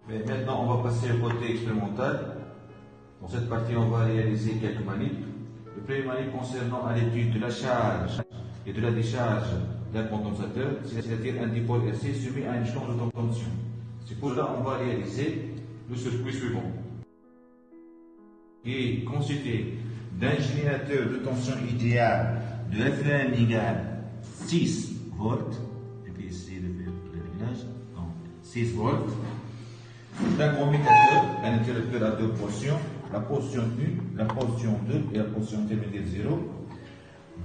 Mais maintenant, on va passer au côté expérimental. Dans cette partie, on va réaliser quelques manips. Le premier manip concernant l'étude de la charge et de la décharge d'un condensateur, c'est-à-dire un dipôle RC soumis à une change de tension. C'est pour cela qu'on va réaliser le circuit suivant, qui est constitué d'un générateur de tension idéale de F1 égale 6 volts. Je vais essayer de faire le réglage. Donc, 6 volts. D'un commutateur, un interrupteur à deux portions, la portion 1, la portion 2 et la portion intermédiaire 0.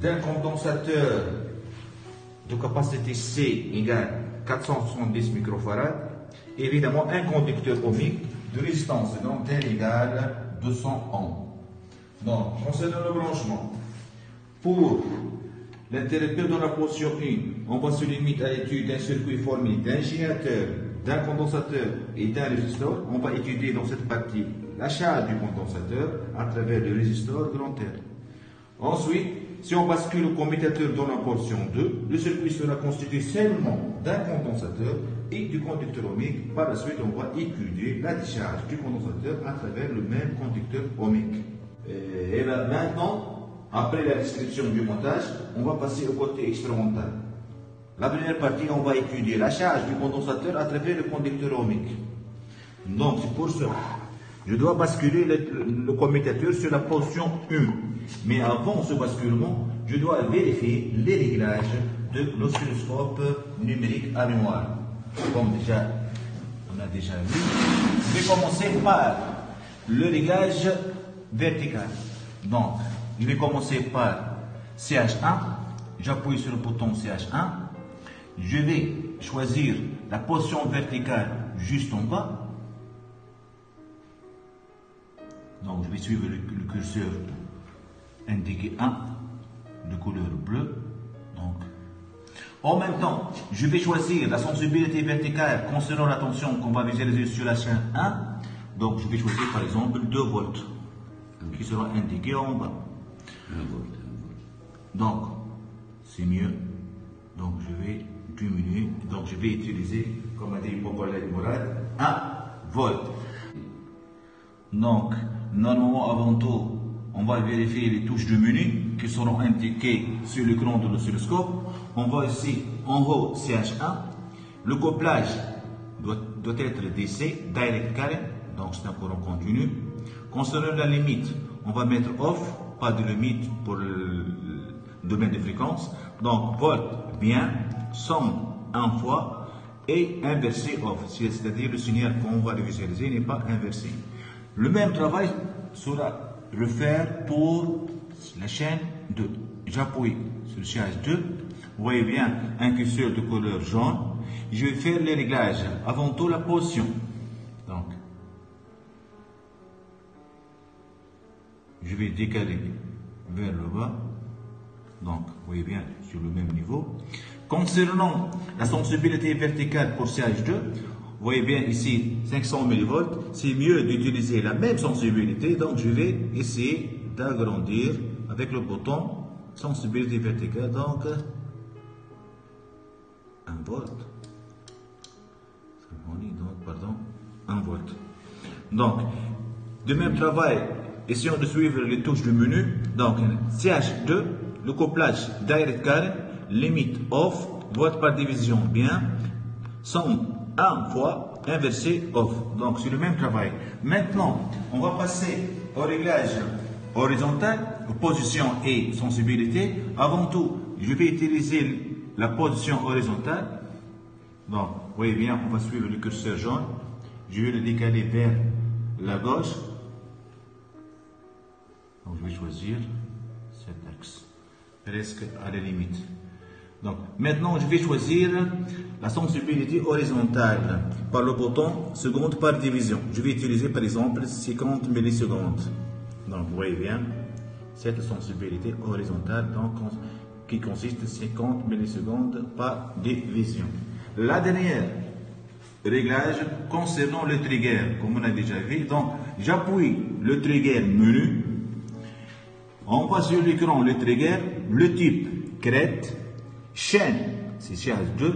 D'un condensateur de capacité C égale 470 microfarads. Évidemment, un conducteur ohmique de résistance secondaire égale 200 ohms. Donc, concernant le branchement, pour l'interrupteur dans la portion 1, on va se limiter à l'étude d'un circuit formé d'un générateur, d'un condensateur et d'un résistor. On va étudier dans cette partie la charge du condensateur à travers le résistor grand R. Ensuite, si on bascule le commutateur dans la portion 2, le circuit sera constitué seulement d'un condensateur et du conducteur ohmique. Par la suite, on va étudier la décharge du condensateur à travers le même conducteur ohmique. Et maintenant, après la description du montage, on va passer au côté expérimental. La première partie, on va étudier la charge du condensateur à travers le conducteur ohmique. Donc, c'est pour cela. Je dois basculer le commutateur sur la portion 1. Mais avant ce basculement, je dois vérifier les réglages de l'oscilloscope numérique à mémoire. Comme déjà, on a déjà vu. Je vais commencer par le réglage vertical. Donc, je vais commencer par CH1. J'appuie sur le bouton CH1. Je vais choisir la position verticale juste en bas. Donc, je vais suivre le curseur indiqué 1 de couleur bleue. Donc, en même temps, je vais choisir la sensibilité verticale concernant la tension qu'on va visualiser sur la chaîne 1. Donc, je vais choisir par exemple 2 volts qui sera indiqué en bas. 1 volt. Donc, c'est mieux. Donc, je vais diminuer. Donc, je vais utiliser, comme a dit Popolaire Mourad, 1 volt. Donc, normalement, avant tout, on va vérifier les touches de menu qui seront indiquées sur l'écran de l'oscilloscope. On va ici, en haut, CH1. Le couplage doit être DC, Direct Current, donc c'est un courant continu. Concernant la limite, on va mettre off, pas de limite pour le domaine de fréquence. Donc, volt bien, somme 1 fois et inversé off, c'est-à-dire le signal qu'on va visualiser n'est pas inversé. Le même travail sera refaire pour la chaîne 2. J'appuie sur le siège 2. Vous voyez bien un curseur de couleur jaune. Je vais faire les réglages. Avant tout, la position. Donc, je vais décaler vers le bas. Donc, vous voyez bien sur le même niveau. Concernant la sensibilité verticale pour siège 2, vous voyez bien ici 500 mV, c'est mieux d'utiliser la même sensibilité, donc je vais essayer d'agrandir avec le bouton sensibilité verticale, donc 1 volt. Donc, pardon, 1 volt. Donc, de même travail, essayons de suivre les touches du menu. Donc, CH2, le couplage Direct Current, limite off, volt par division bien, somme 1 fois inversé off. Donc, c'est le même travail. Maintenant, on va passer au réglage horizontal, position et sensibilité. Avant tout, je vais utiliser la position horizontale. Donc, vous voyez bien, on va suivre le curseur jaune. Je vais le décaler vers la gauche. Donc, je vais choisir cet axe, presque à la limite. Donc, maintenant, je vais choisir la sensibilité horizontale par le bouton seconde par division. Je vais utiliser par exemple 50 millisecondes. Donc, vous voyez bien cette sensibilité horizontale donc, qui consiste en 50 millisecondes par division. La dernière réglage concernant le trigger, comme on a déjà vu. Donc, j'appuie le trigger menu. On voit sur l'écran le trigger, le type crête. Chaîne, c'est CH2.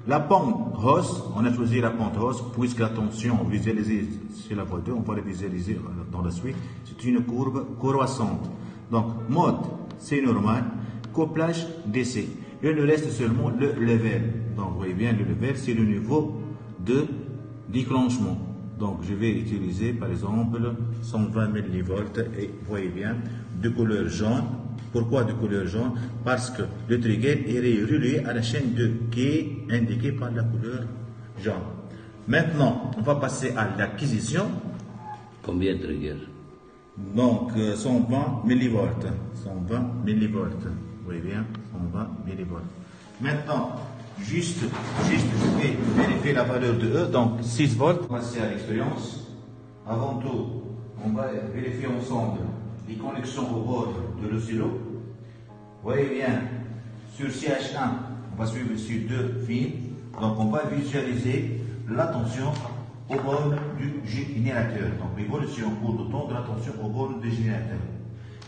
La pente hausse, on a choisi la pente hausse puisque la tension visualisée sur la voie 2, on va la visualiser dans la suite, c'est une courbe croissante. Donc, mode, c'est normal, couplage, DC. Il nous reste seulement le level. Donc, vous voyez bien, le level, c'est le niveau de déclenchement. Donc, je vais utiliser, par exemple, 120 millivolts et vous voyez bien, de couleur jaune. Pourquoi de couleur jaune? Parce que le trigger est relié à la chaîne 2 qui est indiquée par la couleur jaune. Maintenant, on va passer à l'acquisition. Combien de triggers? Donc, 120 millivolts. 120 millivolts. Vous voyez bien, 120 millivolts. Maintenant, juste, je vais vérifier la valeur de E. Donc, 6 volts. On va passer à l'expérience. Avant tout, on va vérifier ensemble les connexions au bord de l'oscillo. Vous voyez bien, sur CH1, on va suivre sur 2 fils. Donc, on va visualiser la tension au bord du générateur. Donc, l'évolution au cours de temps de la tension au bord du générateur.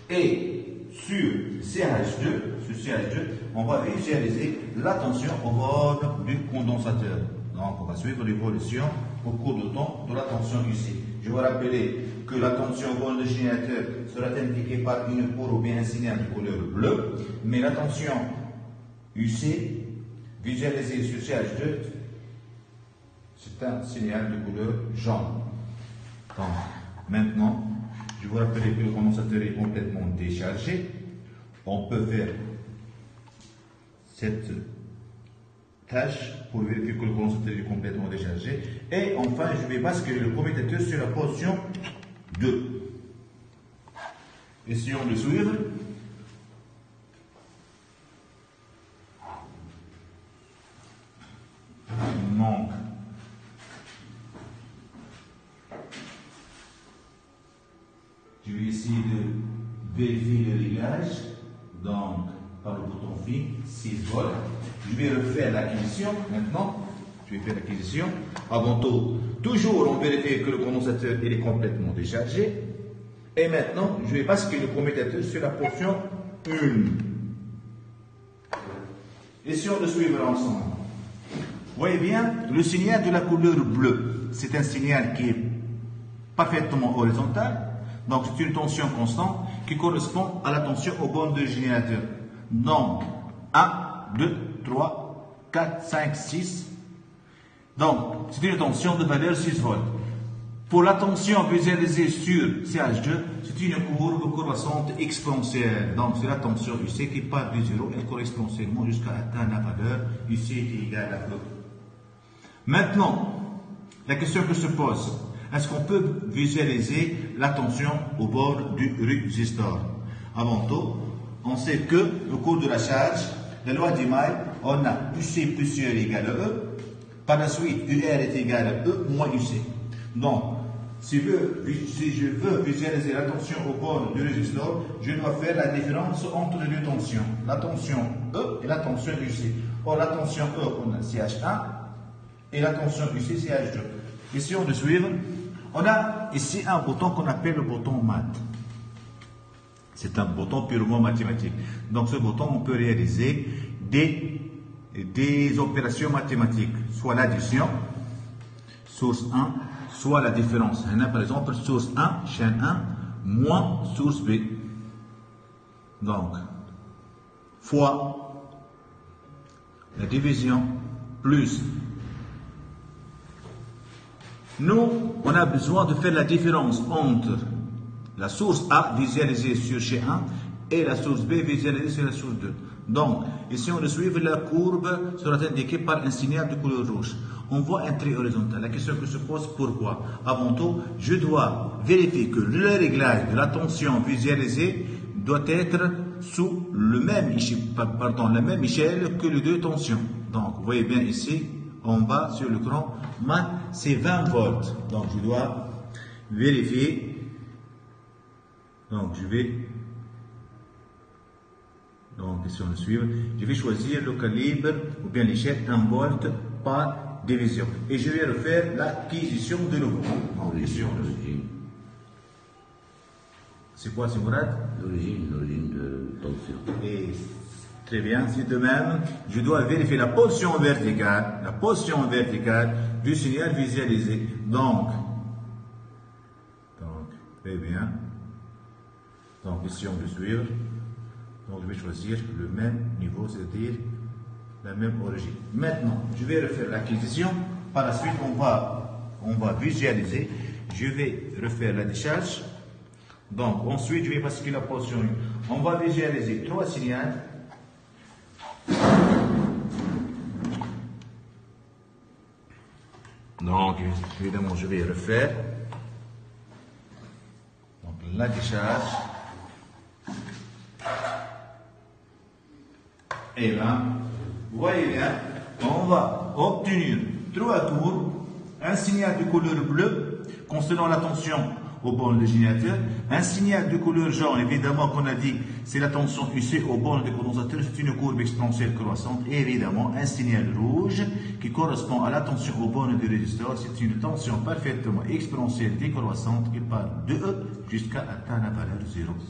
Et sur CH2, on va visualiser la tension au bord du condensateur. Donc, on va suivre l'évolution au cours de temps de la tension UC. Je vais rappeler que la tension au bord du générateur sera indiquée par une courbe ou bien un signal de couleur bleue, mais la tension UC visualisée sur CH2, c'est un signal de couleur jaune. Donc, maintenant, je vous rappelle que le condensateur est complètement déchargé. On peut faire cette tâche pour vérifier que le condensateur est complètement déchargé. Et enfin, je vais basculer le commutateur sur la position 2. Essayons de suivre. Donc, je vais essayer de vérifier le réglage. Donc, par le bouton fin, 6 volts. Je vais refaire l'acquisition maintenant. Je vais faire l'acquisition. Avant tout, toujours on vérifie que le condensateur il est complètement déchargé. Et maintenant, je vais basculer le commutateur sur la portion 1. Essayons de suivre ensemble. Vous voyez bien, le signal de la couleur bleue, c'est un signal qui est parfaitement horizontal. Donc, c'est une tension constante qui correspond à la tension au bord du générateur. Donc, 1, 2, 3, 4, 5, 6. Donc, c'est une tension de valeur 6 volts. Pour la tension visualisée sur CH2, c'est une courbe croissante exponentielle. Donc, c'est la tension UC qui part de 0 et correspond exponentiellement jusqu'à atteindre la valeur UC qui est égale à 2. Maintenant, la question que se pose, est-ce qu'on peut visualiser la tension au bord du résistor? Avant tout, on sait que au cours de la charge, la loi de May, on a UC plus UR égale à E. Par la suite, UR est égal à E moins UC. Donc, si je veux visualiser la tension au bord du résistor, je dois faire la différence entre les deux tensions. La tension E et la tension UC. Or, la tension E, on a CH1 et la tension UC, CH2. Essayons de suivre. On a ici un bouton qu'on appelle le bouton math. C'est un bouton purement mathématique. Donc, ce bouton, on peut réaliser des opérations mathématiques, soit l'addition, source 1, soit la différence. On a par exemple source 1, chaîne 1, moins source B. Donc, fois la division, plus. Nous, on a besoin de faire la différence entre la source A visualisée sur chaîne 1 et la source B visualisée sur la source 2. Donc, ici, on suit la courbe sera indiquée par un signal de couleur rouge. On voit un trait horizontal. La question que se pose, pourquoi? Avant tout, je dois vérifier que le réglage de la tension visualisée doit être sous la même échelle que les deux tensions. Donc, vous voyez bien ici, en bas sur l'écran, c'est 20 volts. Donc, je dois vérifier. Donc, si on suit, je vais choisir le calibre ou bien l'échelle 1 volt par division. Et je vais refaire l'acquisition de nouveau. L'origine. C'est quoi, c'est Mourad? L'origine de tension. Et Très bien. Si de même, je dois vérifier la position verticale du signal visualisé. Donc, très bien. Donc, ici, on veut suivre. Donc, je vais choisir le même niveau, c'est-à-dire la même origine. Maintenant, je vais refaire l'acquisition. Par la suite, on va visualiser. Je vais refaire la décharge. Donc, ensuite, je vais basculer la position. On va visualiser 3 signaux. Donc, évidemment, je vais refaire. Donc, la décharge. Et là, vous voyez bien, on va obtenir 3 tours, un signal de couleur bleue concernant la tension au borne de générateur, un signal de couleur jaune, évidemment qu'on a dit, c'est la tension UC au borne de condensateur, c'est une courbe exponentielle croissante, et évidemment un signal rouge qui correspond à la tension au borne du résisteur, c'est une tension parfaitement exponentielle décroissante qui part de E jusqu'à atteindre la valeur 0.